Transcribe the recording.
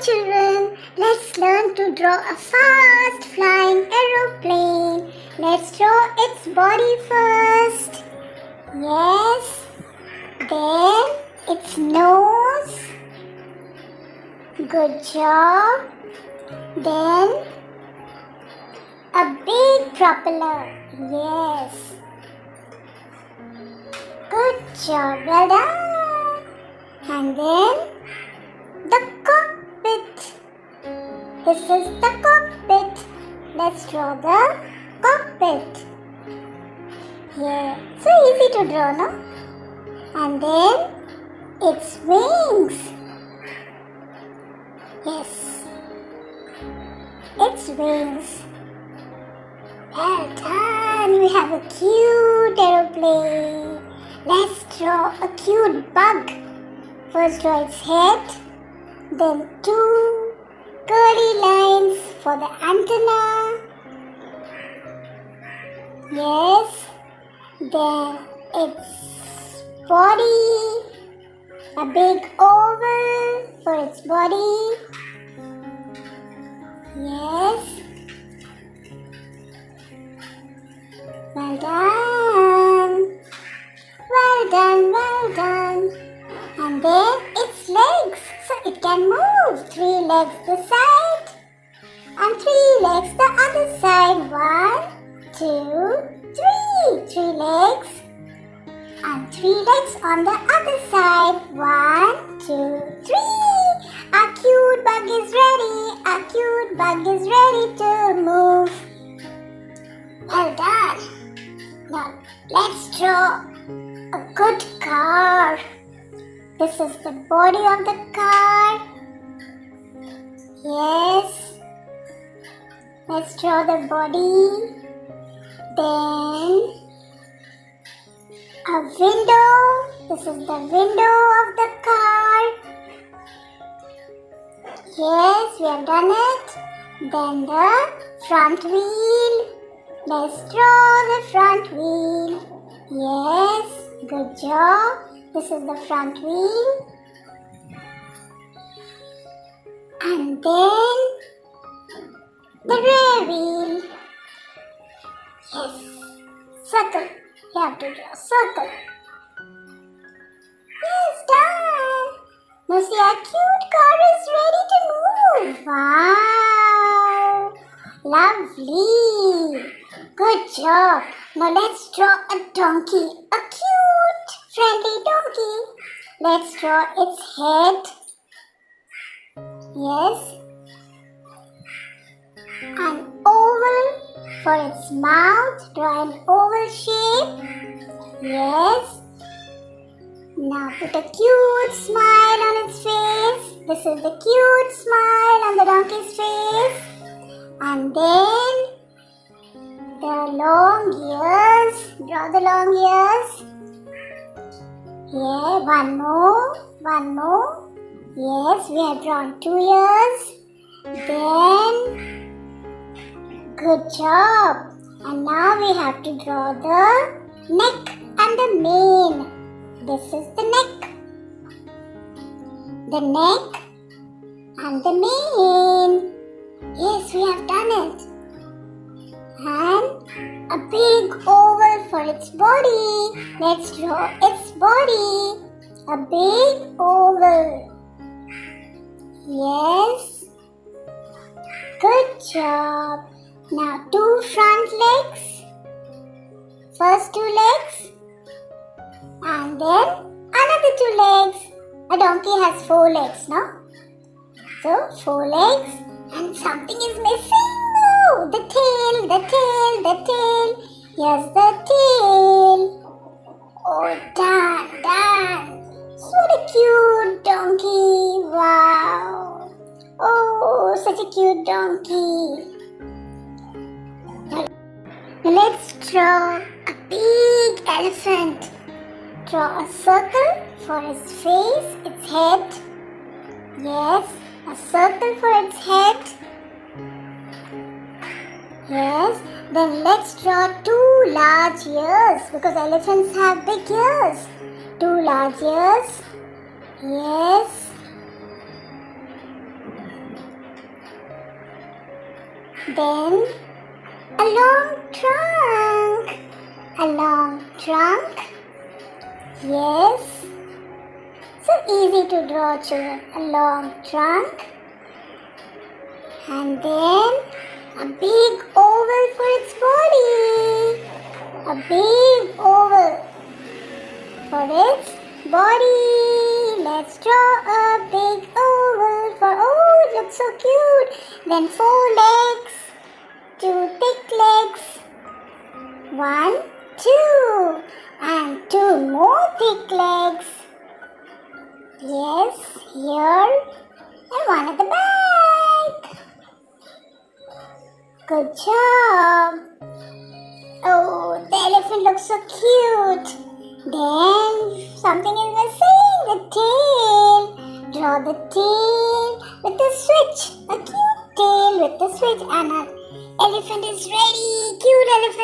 children, let's learn to draw a fast flying aeroplane. Let's draw its body first. Yes. Then its nose. Good job. Then a big propeller. Yes. Good job. Well done. And then the cockpit. This is the cockpit. Let's draw the cockpit. Yeah, so easy to draw, no? And then its wings. Yes, its wings. Well done. We have a cute aeroplane. Let's draw a cute bug. First draw its head, then two curly lines for the antenna. Yes, then its body, a big oval for its body. Yes, well done, well done, well done. And then its legs, so it can move. 3 legs this side and 3 legs the other side. 1, 2, 3. 3 legs and 3 legs on the other side. 1, 2, 3. Our cute bug is ready. Our cute bug is ready to move. Well done. Now let's draw a good car. This is the body of the car. Yes. Let's draw the body. Then a window. This is the window of the car. Yes, we have done it. Then the front wheel. Let's draw the front wheel. Yes, good job. This is the front wheel. And then the rear wheel. Yes, circle. You have to draw a circle. Yes, done. Now see, our cute car is ready to move. Wow, lovely. Good job. Now let's draw a donkey. A cute, friendly donkey. Let's draw its head. Yes. An oval for its mouth. Draw an oval shape. Yes. Now put a cute smile on its face. This is the cute smile on the donkey's face. And then the long ears. Draw the long ears. Yeah, one more. Yes, we have drawn 2 ears. Then, good job. And now we have to draw the neck and the mane. This is the neck. The neck and the mane. Yes, we have done it. And a big oval for its body. Let's draw its body. A big oval. Yes. Good job. Now 2 front legs. First 2 legs. And then another 2 legs. A donkey has 4 legs, no? So 4 legs and something is missing. Oh, the tail. Here's the tail. Oh, done. What a cute donkey. Wow. Oh, such a cute donkey. Now let's draw a big elephant. Draw a circle for its face, its head. Yes, a circle for its head. Yes, then let's draw 2 large ears because elephants have big ears. 2 large ears. Yes. Then a long trunk. A long trunk. Yes. So easy to draw, children. A long trunk. And then a big oval for its body. A big oval for its body. Let's draw a big oval for, oh, it looks so cute. Then 4 legs, 2 thick legs, 1, 2, and 2 more thick legs. Yes, here, and 1 at the back. Good job. Oh, the elephant looks so cute. Then something is missing, the tail. Draw the tail with the switch. A cute tail with the switch, and an elephant is ready. Cute elephant.